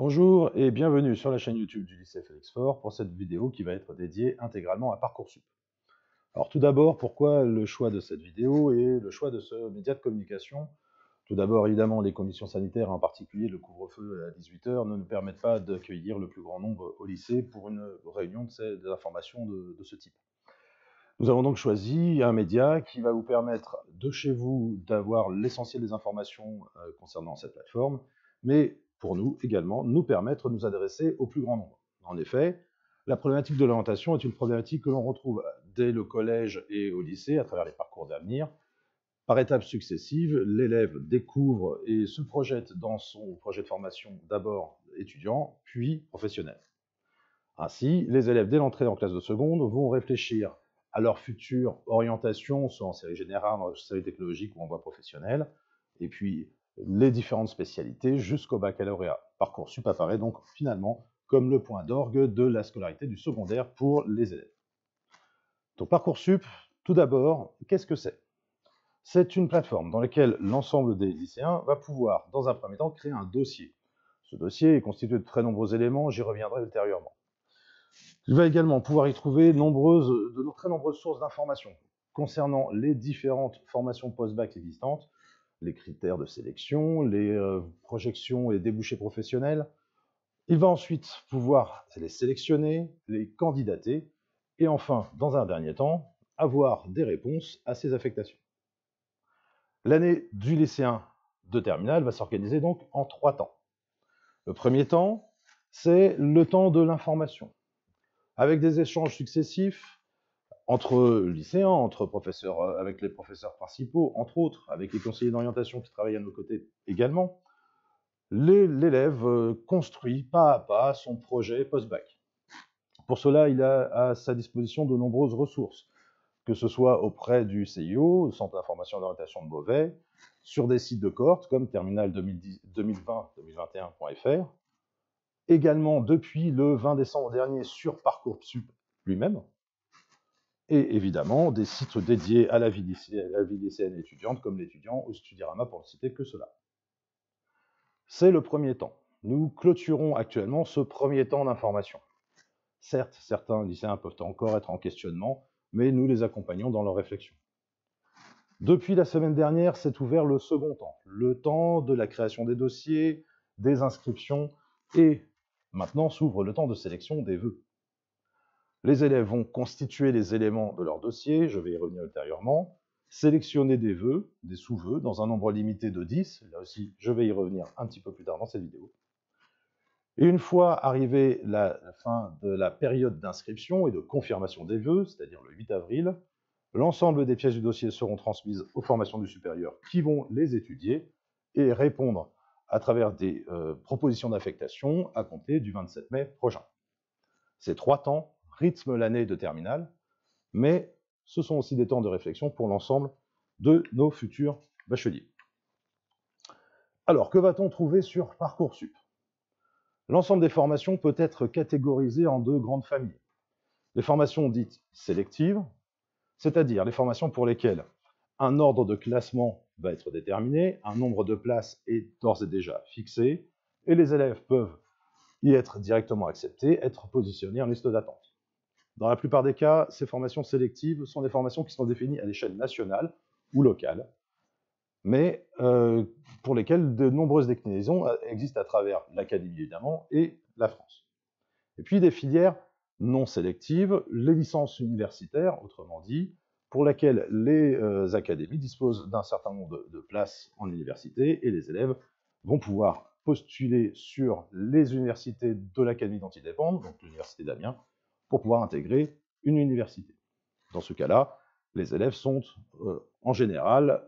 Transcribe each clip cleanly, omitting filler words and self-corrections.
Bonjour et bienvenue sur la chaîne YouTube du lycée Félix Faure pour cette vidéo qui va être dédiée intégralement à Parcoursup. Alors tout d'abord, pourquoi le choix de cette vidéo et le choix de ce média de communication? Tout d'abord, évidemment, les conditions sanitaires, en particulier le couvre-feu à 18 h, ne nous permettent pas d'accueillir le plus grand nombre au lycée pour une réunion d'information de ce type. Nous avons donc choisi un média qui va vous permettre de chez vous d'avoir l'essentiel des informations concernant cette plateforme, mais pour nous également nous permettre de nous adresser au plus grand nombre. En effet, la problématique de l'orientation est une problématique que l'on retrouve dès le collège et au lycée à travers les parcours d'avenir. Par étapes successives, l'élève découvre et se projette dans son projet de formation d'abord étudiant, puis professionnel. Ainsi, les élèves dès l'entrée en classe de seconde vont réfléchir à leur future orientation, soit en série générale, en série technologique ou en voie professionnelle, et puis les différentes spécialités jusqu'au baccalauréat. Parcoursup apparaît donc finalement comme le point d'orgue de la scolarité du secondaire pour les élèves. Donc Parcoursup, tout d'abord, qu'est-ce que c'est? C'est une plateforme dans laquelle l'ensemble des lycéens va pouvoir, dans un premier temps, créer un dossier. Ce dossier est constitué de très nombreux éléments, j'y reviendrai ultérieurement. Il va également pouvoir y trouver de très nombreuses sources d'informations concernant les différentes formations post-bac existantes, les critères de sélection, les projections et débouchés professionnels. Il va ensuite pouvoir les sélectionner, les candidater, et enfin, dans un dernier temps, avoir des réponses à ces affectations. L'année du lycéen de terminale va s'organiser donc en 3 temps. Le premier temps, c'est le temps de l'information, avec des échanges successifs entre lycéens, entre professeurs, avec les professeurs principaux, entre autres, avec les conseillers d'orientation qui travaillent à nos côtés également. L'élève construit pas à pas son projet post-bac. Pour cela, il a à sa disposition de nombreuses ressources, que ce soit auprès du CIO, le Centre d'information et d'orientation de Beauvais, sur des sites de cohorte comme terminal 2020-2021.fr, également depuis le 20 décembre dernier sur Parcoursup lui-même, et évidemment des sites dédiés à la vie lycéenne et étudiante comme l'étudiant ou Studirama pour ne citer que cela. C'est le premier temps. Nous clôturons actuellement ce premier temps d'information. Certes, certains lycéens peuvent encore être en questionnement, mais nous les accompagnons dans leur réflexion. Depuis la semaine dernière, s'est ouvert le second temps, le temps de la création des dossiers, des inscriptions, et maintenant s'ouvre le temps de sélection des vœux. Les élèves vont constituer les éléments de leur dossier, je vais y revenir ultérieurement, sélectionner des vœux, des sous-vœux, dans un nombre limité de 10, là aussi je vais y revenir un petit peu plus tard dans cette vidéo. Et une fois arrivée la fin de la période d'inscription et de confirmation des vœux, c'est-à-dire le 8 avril, l'ensemble des pièces du dossier seront transmises aux formations du supérieur qui vont les étudier et répondre à travers des propositions d'affectation à compter du 27 mai prochain. Ces 3 temps rythment l'année de terminale, mais ce sont aussi des temps de réflexion pour l'ensemble de nos futurs bacheliers. Alors, que va-t-on trouver sur Parcoursup? L'ensemble des formations peut être catégorisé en 2 grandes familles. Les formations dites sélectives, c'est-à-dire les formations pour lesquelles un ordre de classement va être déterminé, un nombre de places est d'ores et déjà fixé, et les élèves peuvent y être directement acceptés, être positionnés en liste d'attente. Dans la plupart des cas, ces formations sélectives sont des formations qui sont définies à l'échelle nationale ou locale, mais pour lesquelles de nombreuses déclinaisons existent à travers l'académie évidemment et la France. Et puis des filières non sélectives, les licences universitaires, autrement dit, pour lesquelles les académies disposent d'un certain nombre de places en université et les élèves vont pouvoir postuler sur les universités de l'académie dont ils dépendent, donc l'université d'Amiens, pour pouvoir intégrer une université. Dans ce cas-là, les élèves sont en général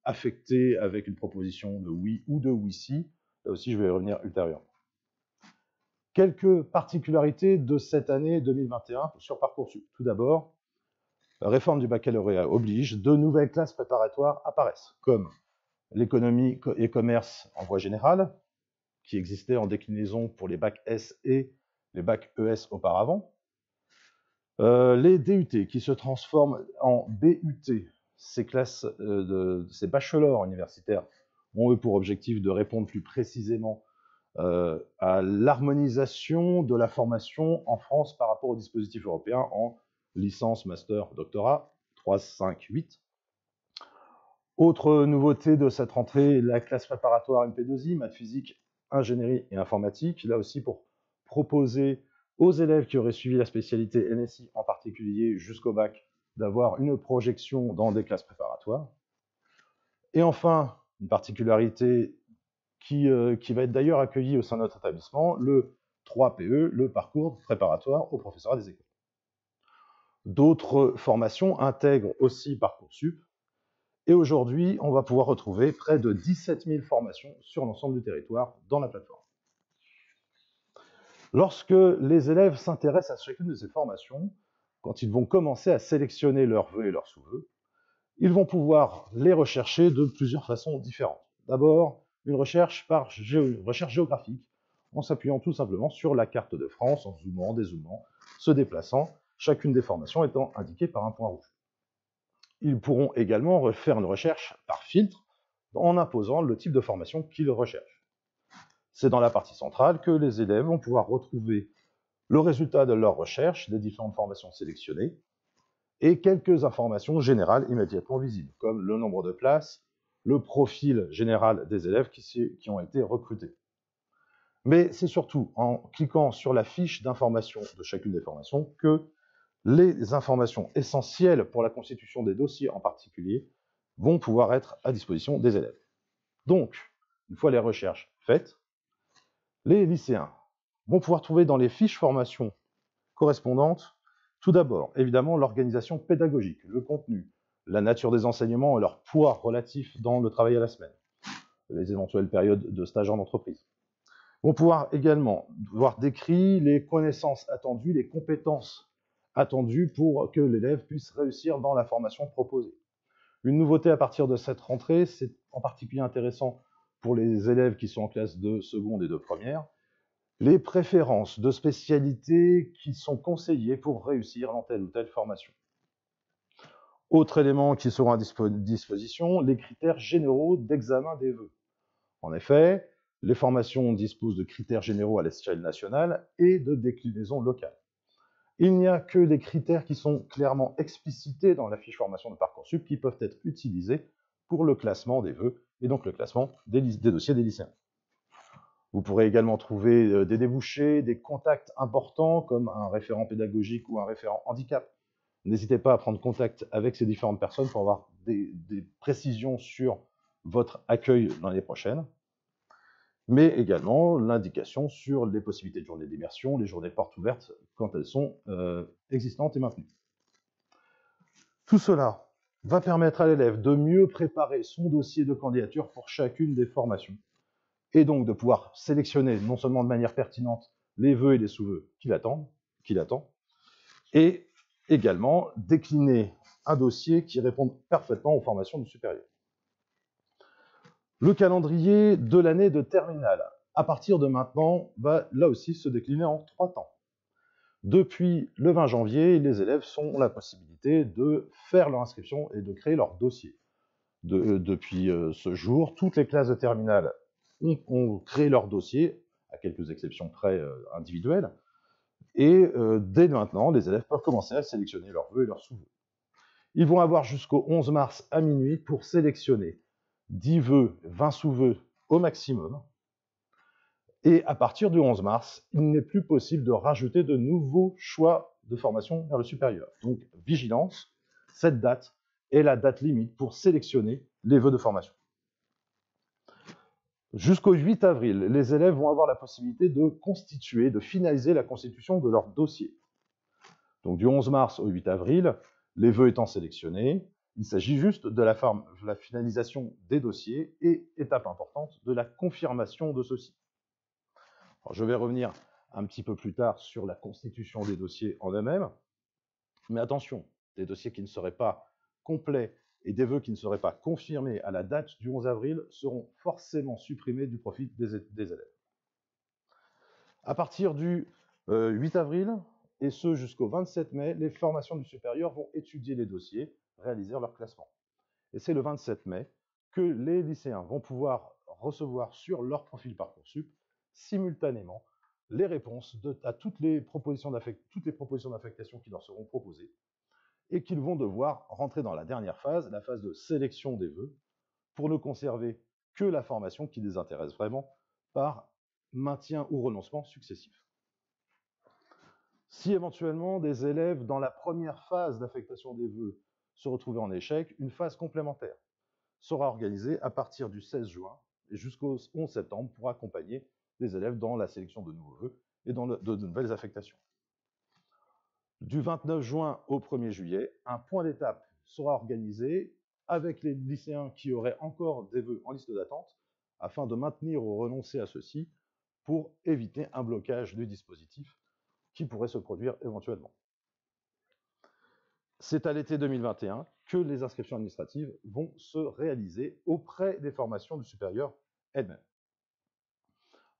affectés avec une proposition de oui ou de oui-si. Là aussi, je vais y revenir ultérieurement. Quelques particularités de cette année 2021 sur Parcoursup. Tout d'abord, la réforme du baccalauréat oblige, de nouvelles classes préparatoires apparaissent, comme l'économie et commerce en voie générale, qui existait en déclinaison pour les bacs S et les bacs ES auparavant. Les DUT qui se transforment en BUT, ces classes, ces bachelors universitaires ont eu pour objectif de répondre plus précisément à l'harmonisation de la formation en France par rapport au dispositif européen en licence, master, doctorat, 3, 5, 8. Autre nouveauté de cette rentrée, la classe préparatoire MP2I, maths physique, ingénierie et informatique, là aussi pour proposer aux élèves qui auraient suivi la spécialité NSI en particulier jusqu'au bac, d'avoir une projection dans des classes préparatoires. Et enfin, une particularité qui va être d'ailleurs accueillie au sein de notre établissement, le 3PE, le parcours préparatoire au professorat des écoles. D'autres formations intègrent aussi Parcoursup, et aujourd'hui, on va pouvoir retrouver près de 17 000 formations sur l'ensemble du territoire dans la plateforme. Lorsque les élèves s'intéressent à chacune de ces formations, quand ils vont commencer à sélectionner leurs vœux et leurs sous-vœux, ils vont pouvoir les rechercher de plusieurs façons différentes. D'abord, une recherche par recherche géographique, en s'appuyant tout simplement sur la carte de France, en zoomant, dézoomant, se déplaçant, chacune des formations étant indiquée par un point rouge. Ils pourront également faire une recherche par filtre, en imposant le type de formation qu'ils recherchent. C'est dans la partie centrale que les élèves vont pouvoir retrouver le résultat de leur recherche des différentes formations sélectionnées et quelques informations générales immédiatement visibles, comme le nombre de places, le profil général des élèves qui ont été recrutés. Mais c'est surtout en cliquant sur la fiche d'information de chacune des formations que les informations essentielles pour la constitution des dossiers en particulier vont pouvoir être à disposition des élèves. Donc, une fois les recherches faites, les lycéens vont pouvoir trouver dans les fiches formation correspondantes, tout d'abord, évidemment, l'organisation pédagogique, le contenu, la nature des enseignements et leur poids relatif dans le travail à la semaine, les éventuelles périodes de stage en entreprise. Vont pouvoir également voir décrit les connaissances attendues, les compétences attendues pour que l'élève puisse réussir dans la formation proposée. Une nouveauté à partir de cette rentrée, c'est en particulier intéressant pour les élèves qui sont en classe de seconde et de première, les préférences de spécialités qui sont conseillées pour réussir dans telle ou telle formation. Autre élément qui sera à disposition, les critères généraux d'examen des vœux. En effet, les formations disposent de critères généraux à l'échelle nationale et de déclinaisons locales. Il n'y a que des critères qui sont clairement explicités dans la fiche formation de Parcoursup qui peuvent être utilisés pour le classement des vœux et donc le classement des dossiers des lycéens. Vous pourrez également trouver des débouchés, des contacts importants comme un référent pédagogique ou un référent handicap. N'hésitez pas à prendre contact avec ces différentes personnes pour avoir des précisions sur votre accueil l'année prochaine, mais également l'indication sur les possibilités de journées d'immersion, les journées portes ouvertes quand elles sont existantes et maintenues. Tout cela va permettre à l'élève de mieux préparer son dossier de candidature pour chacune des formations, et donc de pouvoir sélectionner non seulement de manière pertinente les vœux et les sous-vœux qu'il attend, et également décliner un dossier qui réponde parfaitement aux formations du supérieur. Le calendrier de l'année de terminale, à partir de maintenant, va là aussi se décliner en 3 temps. Depuis le 20 janvier, les élèves ont la possibilité de faire leur inscription et de créer leur dossier. Depuis ce jour, toutes les classes de terminale ont créé leur dossier, à quelques exceptions près individuelles, et dès maintenant, les élèves peuvent commencer à sélectionner leurs vœux et leurs sous-vœux. Ils vont avoir jusqu'au 11 mars à minuit pour sélectionner 10 vœux, 20 sous-vœux au maximum. Et à partir du 11 mars, il n'est plus possible de rajouter de nouveaux choix de formation vers le supérieur. Donc, vigilance, cette date est la date limite pour sélectionner les vœux de formation. Jusqu'au 8 avril, les élèves vont avoir la possibilité de finaliser la constitution de leur dossier. Donc du 11 mars au 8 avril, les vœux étant sélectionnés, il s'agit juste de la finalisation des dossiers et, étape importante, de la confirmation de ceux-ci. Je vais revenir un petit peu plus tard sur la constitution des dossiers en eux-mêmes, mais attention, des dossiers qui ne seraient pas complets et des vœux qui ne seraient pas confirmés à la date du 11 avril seront forcément supprimés du profit des élèves. À partir du 8 avril, et ce jusqu'au 27 mai, les formations du supérieur vont étudier les dossiers, réaliser leur classement. Et c'est le 27 mai que les lycéens vont pouvoir recevoir sur leur profil Parcoursup simultanément les réponses à toutes les propositions d'affectation qui leur seront proposées, et qu'ils vont devoir rentrer dans la dernière phase, la phase de sélection des vœux, pour ne conserver que la formation qui les intéresse vraiment par maintien ou renoncement successif. Si éventuellement des élèves dans la première phase d'affectation des vœux se retrouvaient en échec, une phase complémentaire sera organisée à partir du 16 juin et jusqu'au 11 septembre pour accompagner les élèves dans la sélection de nouveaux vœux et dans de nouvelles affectations. Du 29 juin au 1er juillet, un point d'étape sera organisé avec les lycéens qui auraient encore des vœux en liste d'attente afin de maintenir ou renoncer à ceux-ci pour éviter un blocage du dispositif qui pourrait se produire éventuellement. C'est à l'été 2021 que les inscriptions administratives vont se réaliser auprès des formations du supérieur elles-mêmes.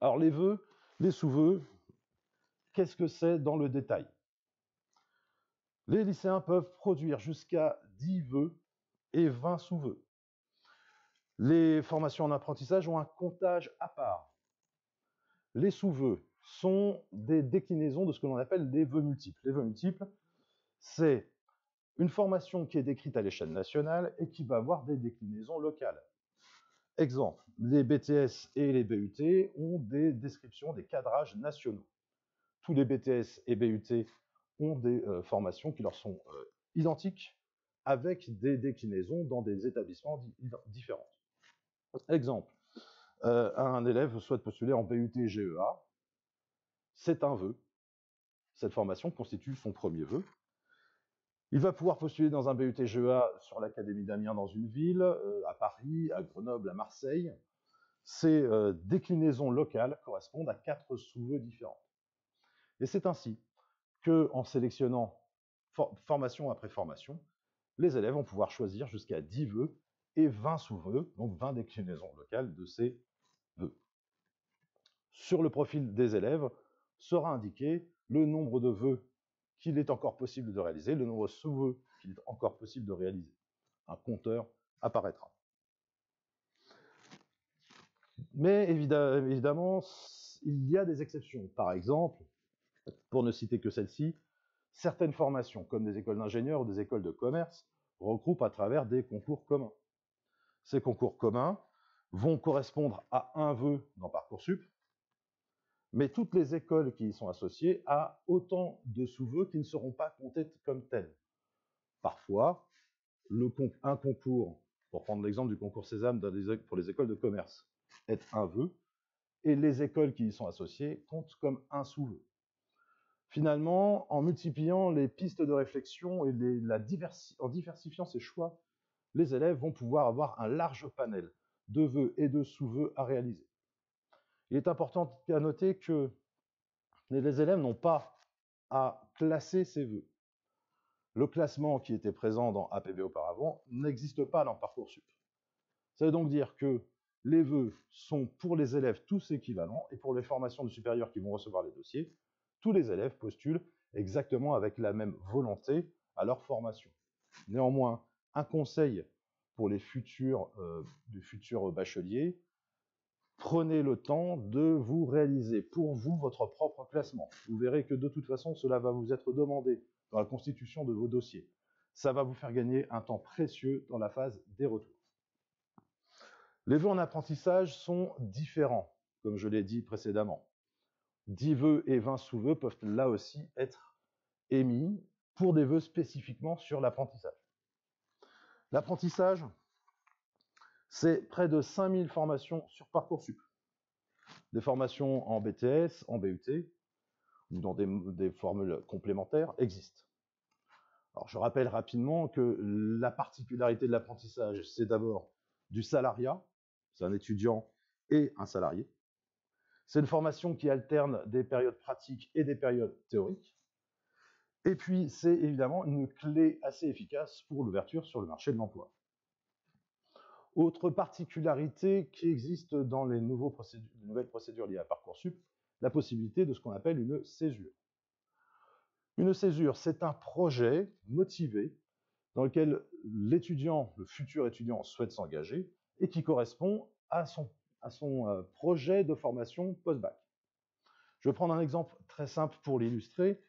Alors les vœux, les sous-vœux, qu'est-ce que c'est dans le détail? Les lycéens peuvent produire jusqu'à 10 vœux et 20 sous-vœux. Les formations en apprentissage ont un comptage à part. Les sous-vœux sont des déclinaisons de ce que l'on appelle des vœux multiples. Les vœux multiples, c'est une formation qui est décrite à l'échelle nationale et qui va avoir des déclinaisons locales. Exemple, les BTS et les BUT ont des descriptions, des cadrages nationaux. Tous les BTS et BUT ont des formations qui leur sont identiques avec des déclinaisons dans des établissements différents. Exemple, un élève souhaite postuler en BUT GEA, c'est un vœu. Cette formation constitue son premier vœu. Il va pouvoir postuler dans un BUT GEA sur l'Académie d'Amiens dans une ville, à Paris, à Grenoble, à Marseille. Ces déclinaisons locales correspondent à 4 sous-vœux différents. Et c'est ainsi qu'en sélectionnant formation après formation, les élèves vont pouvoir choisir jusqu'à 10 vœux et 20 sous-vœux, donc 20 déclinaisons locales de ces vœux. Sur le profil des élèves sera indiqué le nombre de vœux qu'il est encore possible de réaliser, le nombre de sous-vœux qu'il est encore possible de réaliser. Un compteur apparaîtra. Mais évidemment, il y a des exceptions. Par exemple, pour ne citer que celle-ci, certaines formations, comme des écoles d'ingénieurs ou des écoles de commerce, regroupent à travers des concours communs. Ces concours communs vont correspondre à un vœu dans Parcoursup, mais toutes les écoles qui y sont associées à autant de sous-vœux qui ne seront pas comptés comme tels. Parfois, un concours, pour prendre l'exemple du concours Sésame pour les écoles de commerce, est un vœu, et les écoles qui y sont associées comptent comme un sous-vœu. Finalement, en multipliant les pistes de réflexion et en diversifiant ces choix, les élèves vont pouvoir avoir un large panel de vœux et de sous-vœux à réaliser. Il est important à noter que les élèves n'ont pas à classer ces vœux. Le classement qui était présent dans APB auparavant n'existe pas dans Parcoursup. Ça veut donc dire que les vœux sont pour les élèves tous équivalents et pour les formations de supérieurs qui vont recevoir les dossiers, tous les élèves postulent exactement avec la même volonté à leur formation. Néanmoins, un conseil pour les futurs bacheliers, prenez le temps de vous réaliser pour vous votre propre classement. Vous verrez que de toute façon, cela va vous être demandé dans la constitution de vos dossiers. Ça va vous faire gagner un temps précieux dans la phase des retours. Les vœux en apprentissage sont différents, comme je l'ai dit précédemment. 10 vœux et 20 sous-vœux peuvent là aussi être émis pour des vœux spécifiquement sur l'apprentissage. L'apprentissage, c'est près de 5000 formations sur Parcoursup. Des formations en BTS, en BUT, ou dans des formules complémentaires existent. Alors, je rappelle rapidement que la particularité de l'apprentissage, c'est d'abord du salariat, c'est un étudiant et un salarié. C'est une formation qui alterne des périodes pratiques et des périodes théoriques. Et puis, c'est évidemment une clé assez efficace pour l'ouverture sur le marché de l'emploi. Autre particularité qui existe dans les nouvelles procédures liées à Parcoursup, la possibilité de ce qu'on appelle une césure. Une césure, c'est un projet motivé dans lequel l'étudiant, le futur étudiant, souhaite s'engager et qui correspond à son à son projet de formation post-bac. Je vais prendre un exemple très simple pour l'illustrer.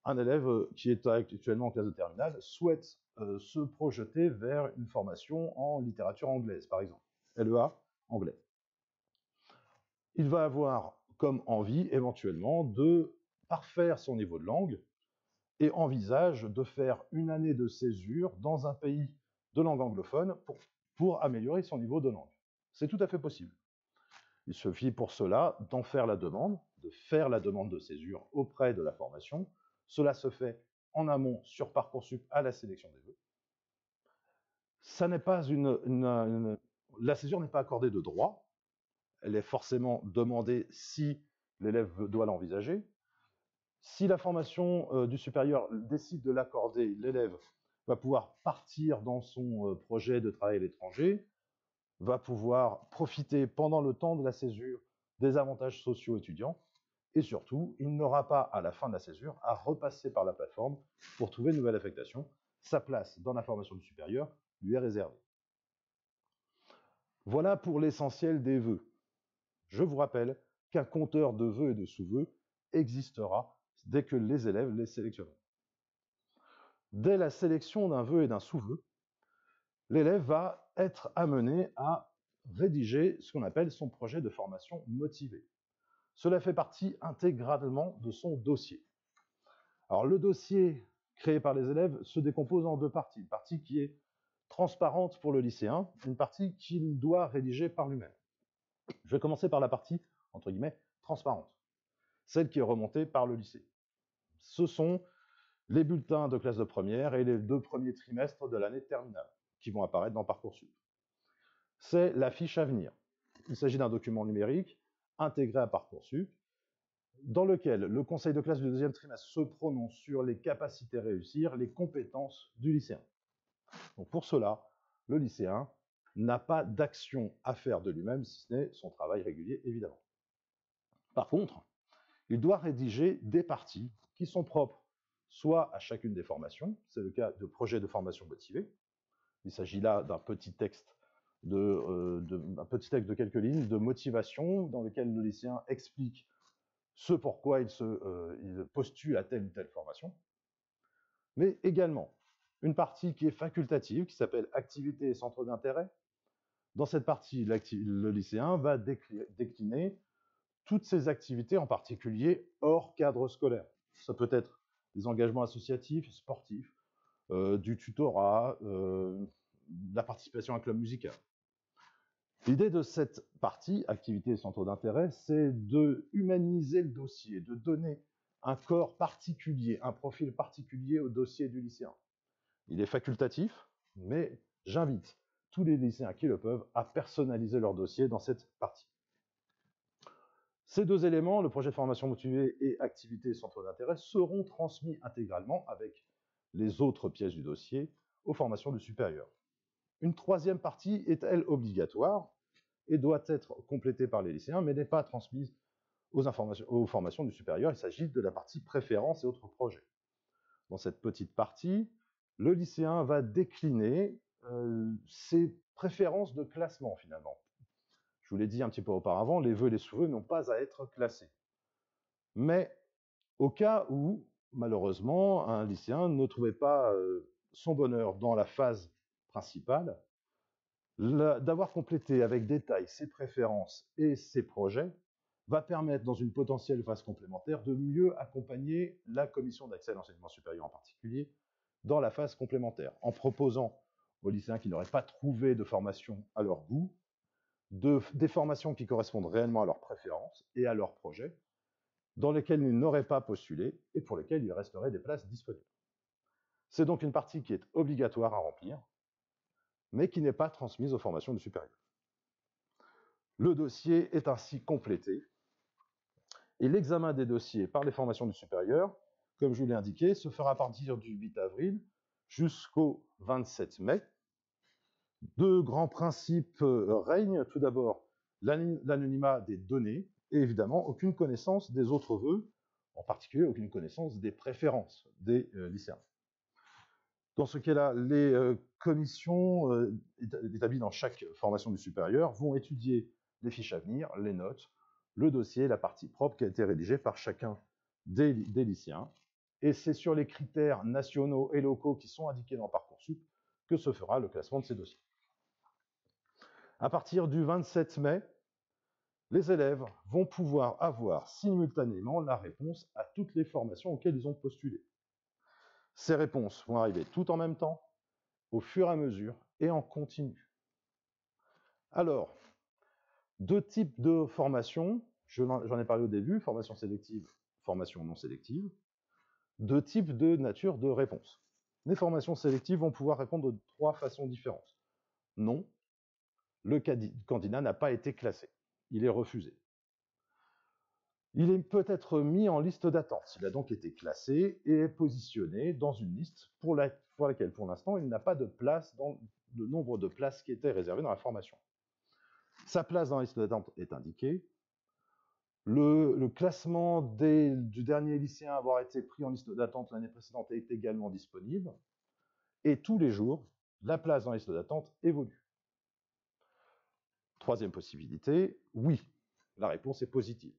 Un élève qui est actuellement en classe de terminale souhaite se projeter vers une formation en littérature anglaise, par exemple, LEA anglais. Il va avoir comme envie, éventuellement, de parfaire son niveau de langue et envisage de faire une année de césure dans un pays de langue anglophone pour améliorer son niveau de langue. C'est tout à fait possible. Il suffit pour cela d'en faire la demande, de faire la demande de césure auprès de la formation. Cela se fait en amont sur Parcoursup à la sélection des vœux. Ça n'est pas la césure n'est pas accordée de droit. Elle est forcément demandée si l'élève doit l'envisager. Si la formation du supérieur décide de l'accorder, l'élève va pouvoir partir dans son projet de travail à l'étranger, va pouvoir profiter pendant le temps de la césure des avantages sociaux étudiants, et surtout, il n'aura pas, à la fin de la césure, à repasser par la plateforme pour trouver une nouvelle affectation. Sa place dans la formation du supérieur lui est réservée. Voilà pour l'essentiel des vœux. Je vous rappelle qu'un compteur de vœux et de sous-vœux existera dès que les élèves les sélectionneront. Dès la sélection d'un vœu et d'un sous-vœu, l'élève va être amené à rédiger ce qu'on appelle son projet de formation motivé. Cela fait partie intégralement de son dossier. Alors le dossier créé par les élèves se décompose en deux parties. Une partie qui est transparente pour le lycéen, une partie qu'il doit rédiger par lui-même. Je vais commencer par la partie, entre guillemets, transparente, celle qui est remontée par le lycée. Ce sont les bulletins de classe de première et les 2 premiers trimestres de l'année terminale qui vont apparaître dans Parcoursup. C'est la fiche à venir. Il s'agit d'un document numérique intégré à Parcoursup dans lequel le conseil de classe du 2e trimestre se prononce sur les capacités à réussir, les compétences du lycéen. Donc pour cela, le lycéen n'a pas d'action à faire de lui-même, si ce n'est son travail régulier, évidemment. Par contre, il doit rédiger des parties qui sont propres soit à chacune des formations, c'est le cas de projets de formation motivés. Il s'agit là d'un petit texte de quelques lignes de motivation dans lequel le lycéen explique ce pourquoi il postule à telle ou telle formation, mais également une partie qui est facultative, qui s'appelle activités et centres d'intérêt. Dans cette partie, le lycéen va décliner toutes ses activités, en particulier hors cadre scolaire. Ça peut être des engagements associatifs, sportifs, du tutorat, la participation à un club musical. L'idée de cette partie, activités et centres d'intérêt, c'est de humaniser le dossier, de donner un corps particulier, un profil particulier au dossier du lycéen. Il est facultatif, mais j'invite tous les lycéens qui le peuvent à personnaliser leur dossier dans cette partie. Ces deux éléments, le projet de formation motivée et activités et centres d'intérêt, seront transmis intégralement avec les autres pièces du dossier aux formations du supérieur. Une troisième partie est, elle, obligatoire et doit être complétée par les lycéens, mais n'est pas transmise aux formations du supérieur. Il s'agit de la partie préférences et autres projets. Dans cette petite partie, le lycéen va décliner ses préférences de classement, finalement. Je vous l'ai dit un petit peu auparavant, les vœux et les sous-vœux n'ont pas à être classés. Mais au cas où, malheureusement, un lycéen ne trouvait pas son bonheur dans la phase principale, d'avoir complété avec détail ses préférences et ses projets va permettre, dans une potentielle phase complémentaire, de mieux accompagner la commission d'accès à l'enseignement supérieur en particulier dans la phase complémentaire, en proposant aux lycéens qui n'auraient pas trouvé de formation à leur goût, des formations qui correspondent réellement à leurs préférences et à leurs projets, dans lesquels ils n'auraient pas postulé et pour lesquels il resterait des places disponibles. C'est donc une partie qui est obligatoire à remplir, mais qui n'est pas transmise aux formations du supérieur. Le dossier est ainsi complété, et l'examen des dossiers par les formations du supérieur, comme je vous l'ai indiqué, se fera à partir du 8 avril jusqu'au 27 mai. Deux grands principes règnent. Tout d'abord, l'anonymat des données, et évidemment, aucune connaissance des autres vœux, en particulier aucune connaissance des préférences des lycéens. Dans ce cas-là, les commissions établies dans chaque formation du supérieur vont étudier les fiches à venir, les notes, le dossier, la partie propre qui a été rédigée par chacun des lycéens. Et c'est sur les critères nationaux et locaux qui sont indiqués dans Parcoursup que se fera le classement de ces dossiers. À partir du 27 mai, les élèves vont pouvoir avoir simultanément la réponse à toutes les formations auxquelles ils ont postulé. Ces réponses vont arriver tout en même temps, au fur et à mesure et en continu. Alors, deux types de formations, j'en ai parlé au début, formation sélective, formation non sélective. Deux types de nature de réponse. Les formations sélectives vont pouvoir répondre de 3 façons différentes. Non, le candidat n'a pas été classé, il est refusé. Il est peut-être mis en liste d'attente. Il a donc été classé et est positionné dans une liste pour laquelle, pour l'instant, il n'a pas de place dans le nombre de places qui étaient réservées dans la formation. Sa place dans la liste d'attente est indiquée. Le classement du dernier lycéen à avoir été pris en liste d'attente l'année précédente est également disponible. Et tous les jours, la place dans la liste d'attente évolue. Troisième possibilité, oui, la réponse est positive.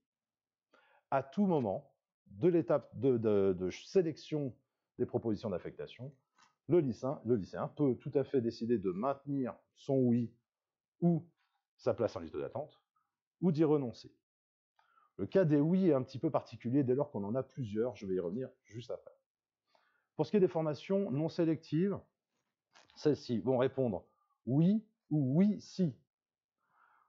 À tout moment de l'étape de sélection des propositions d'affectation, le lycéen peut tout à fait décider de maintenir son oui ou sa place en liste d'attente, ou d'y renoncer. Le cas des oui est un petit peu particulier dès lors qu'on en a plusieurs, je vais y revenir juste après. Pour ce qui est des formations non sélectives, celles-ci vont répondre oui ou oui si.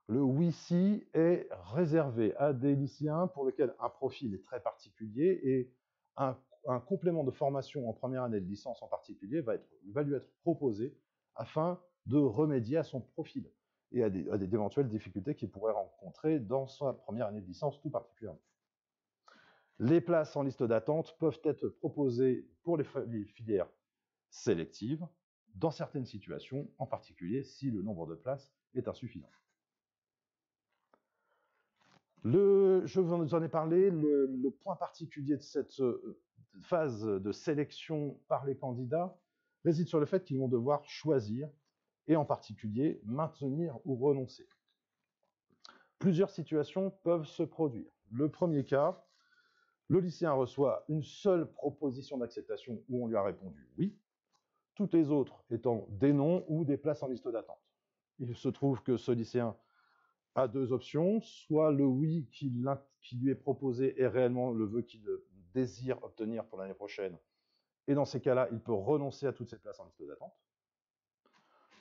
Le oui si est réservé à des lycéens pour lesquels un profil est très particulier et un complément de formation en première année de licence en particulier va lui être proposé afin de remédier à son profil et à d'éventuelles difficultés qu'il pourrait rencontrer dans sa première année de licence tout particulièrement. Les places en liste d'attente peuvent être proposées pour les filières sélectives dans certaines situations, en particulier si le nombre de places est insuffisant. Je vous en ai parlé, le point particulier de cette phase de sélection par les candidats réside sur le fait qu'ils vont devoir choisir et en particulier maintenir ou renoncer. Plusieurs situations peuvent se produire. Le premier cas, le lycéen reçoit une seule proposition d'acceptation où on lui a répondu oui, toutes les autres étant des non ou des places en liste d'attente. Il se trouve que ce lycéen a 2 options, soit le oui qui lui est proposé est réellement le vœu qu'il désire obtenir pour l'année prochaine, et dans ces cas-là, il peut renoncer à toutes ses places en liste d'attente.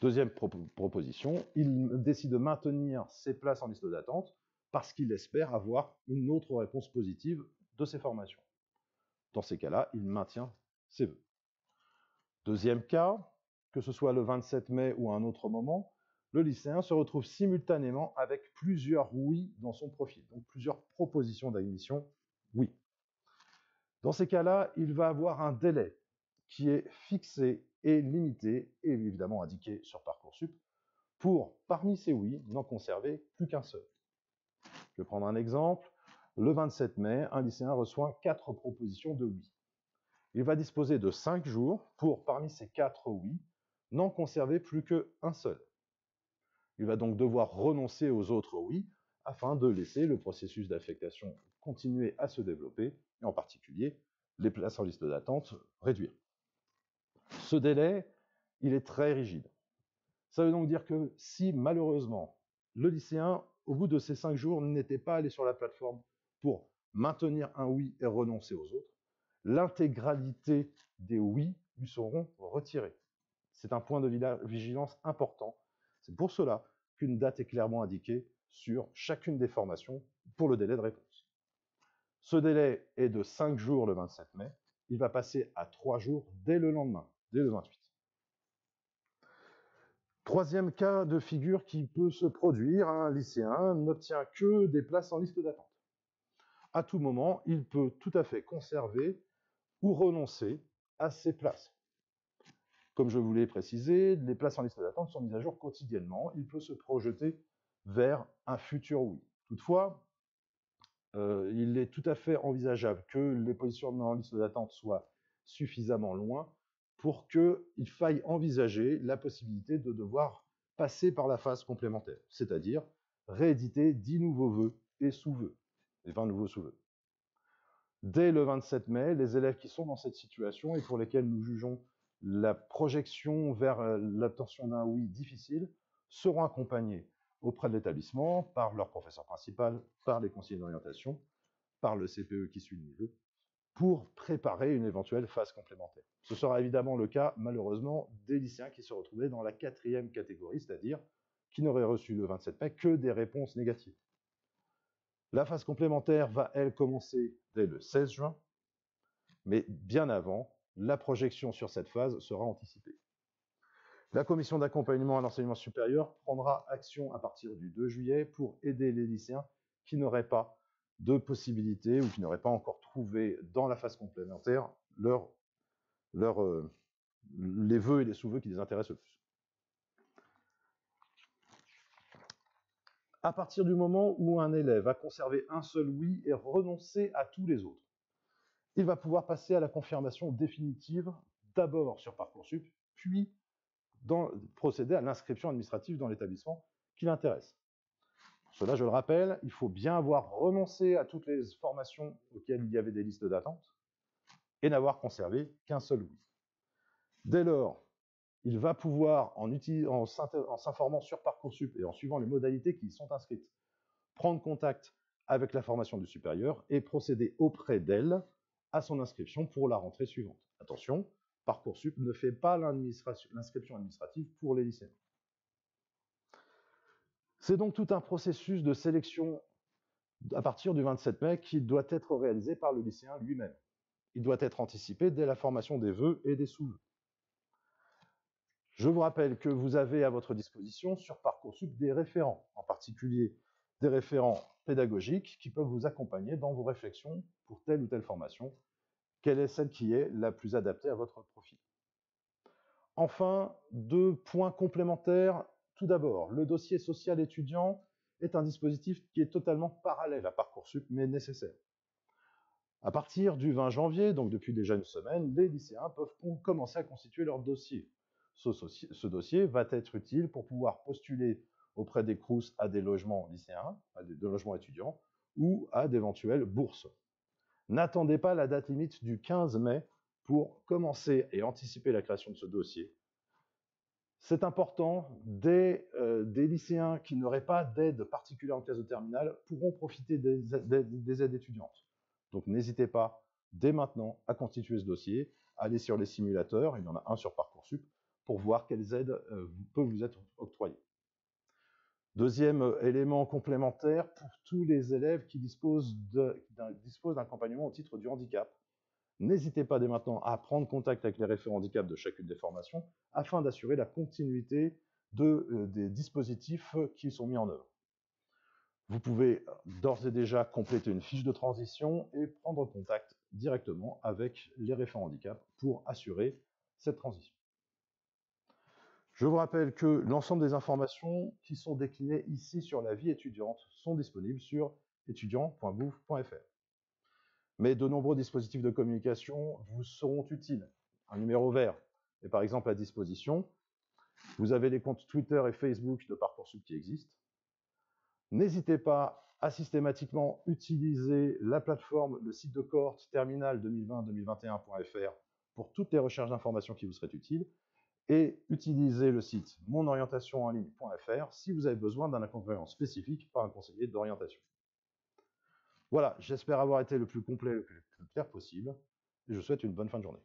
Deuxième proposition, il décide de maintenir ses places en liste d'attente parce qu'il espère avoir une autre réponse positive de ses formations. Dans ces cas-là, il maintient ses vœux. Deuxième cas, que ce soit le 27 mai ou à un autre moment, le lycéen se retrouve simultanément avec plusieurs oui dans son profil, donc plusieurs propositions d'admission oui. Dans ces cas-là, il va avoir un délai qui est fixé et limité, et évidemment indiqué sur Parcoursup, pour, parmi ces oui, n'en conserver plus qu'un seul. Je vais prendre un exemple. Le 27 mai, un lycéen reçoit 4 propositions de oui. Il va disposer de 5 jours pour, parmi ces 4 oui, n'en conserver plus qu'un seul. Il va donc devoir renoncer aux autres oui afin de laisser le processus d'affectation continuer à se développer, et en particulier les places en liste d'attente réduire. Ce délai, il est très rigide. Ça veut donc dire que si malheureusement le lycéen, au bout de ces 5 jours, n'était pas allé sur la plateforme pour maintenir un oui et renoncer aux autres, l'intégralité des oui lui seront retirés. C'est un point de vigilance important. C'est pour cela qu'une date est clairement indiquée sur chacune des formations pour le délai de réponse. Ce délai est de 5 jours le 27 mai. Il va passer à 3 jours dès le lendemain, dès le 28. Troisième cas de figure qui peut se produire, un lycéen n'obtient que des places en liste d'attente. À tout moment, il peut tout à fait conserver ou renoncer à ces places. Comme je vous l'ai précisé, les places en liste d'attente sont mises à jour quotidiennement. Il peut se projeter vers un futur oui. Toutefois, il est tout à fait envisageable que les positionnements en liste d'attente soient suffisamment loin pour qu'il faille envisager la possibilité de devoir passer par la phase complémentaire, c'est-à-dire rééditer 10 nouveaux vœux et sous-vœux, et 20 nouveaux sous-vœux. Dès le 27 mai, les élèves qui sont dans cette situation et pour lesquels nous jugeons la projection vers l'obtention d'un oui difficile seront accompagnés auprès de l'établissement par leur professeur principal, par les conseillers d'orientation, par le CPE qui suit le niveau, pour préparer une éventuelle phase complémentaire. Ce sera évidemment le cas, malheureusement, des lycéens qui se retrouvaient dans la 4e catégorie, c'est-à-dire qui n'auraient reçu le 27 mai que des réponses négatives. La phase complémentaire va, elle, commencer dès le 16 juin, mais bien avant, la projection sur cette phase sera anticipée. La commission d'accompagnement à l'enseignement supérieur prendra action à partir du 2 juillet pour aider les lycéens qui n'auraient pas de possibilité ou qui n'auraient pas encore trouvé dans la phase complémentaire les vœux et les sous-vœux qui les intéressent le plus. À partir du moment où un élève a conservé un seul oui et renoncé à tous les autres, il va pouvoir passer à la confirmation définitive, d'abord sur Parcoursup, puis procéder à l'inscription administrative dans l'établissement qui l'intéresse. Pour cela, je le rappelle, il faut bien avoir renoncé à toutes les formations auxquelles il y avait des listes d'attente et n'avoir conservé qu'un seul oui. Dès lors, il va pouvoir, en s'informant sur Parcoursup et en suivant les modalités qui y sont inscrites, prendre contact avec la formation du supérieur et procéder auprès d'elle à son inscription pour la rentrée suivante. Attention, Parcoursup ne fait pas l'inscription administrative pour les lycéens. C'est donc tout un processus de sélection à partir du 27 mai qui doit être réalisé par le lycéen lui-même. Il doit être anticipé dès la formation des vœux et des sous-vœux. Je vous rappelle que vous avez à votre disposition sur Parcoursup des référents, en particulier des référents pédagogiques qui peuvent vous accompagner dans vos réflexions pour telle ou telle formation, quelle est celle qui est la plus adaptée à votre profil. Enfin, 2 points complémentaires. Tout d'abord, le dossier social étudiant est un dispositif qui est totalement parallèle à Parcoursup, mais nécessaire. À partir du 20 janvier, donc depuis déjà une semaine, les lycéens peuvent commencer à constituer leur dossier. Ce dossier va être utile pour pouvoir postuler auprès des Crous à des logements lycéens, à des logements étudiants, ou à d'éventuelles bourses. N'attendez pas la date limite du 15 mai pour commencer et anticiper la création de ce dossier. C'est important, des lycéens qui n'auraient pas d'aide particulière en classe de terminale pourront profiter des aides étudiantes. Donc n'hésitez pas, dès maintenant, à constituer ce dossier, à aller sur les simulateurs, il y en a un sur Parcoursup, pour voir quelles aides peuvent vous être octroyées. Deuxième élément complémentaire, pour tous les élèves qui disposent d'un accompagnement au titre du handicap, n'hésitez pas dès maintenant à prendre contact avec les référents handicap de chacune des formations afin d'assurer la continuité des dispositifs qui sont mis en œuvre. Vous pouvez d'ores et déjà compléter une fiche de transition et prendre contact directement avec les référents handicap pour assurer cette transition. Je vous rappelle que l'ensemble des informations qui sont déclinées ici sur la vie étudiante sont disponibles sur étudiant.gouv.fr. Mais de nombreux dispositifs de communication vous seront utiles. Un numéro vert est par exemple à disposition. Vous avez les comptes Twitter et Facebook de Parcoursup qui existent. N'hésitez pas à systématiquement utiliser la plateforme, le site de cohorte terminal 2020-2021.fr pour toutes les recherches d'informations qui vous seraient utiles et utilisez le site monorientationenligne.fr si vous avez besoin d'un accompagnement spécifique par un conseiller d'orientation. Voilà, j'espère avoir été le plus complet et le plus clair possible et je vous souhaite une bonne fin de journée.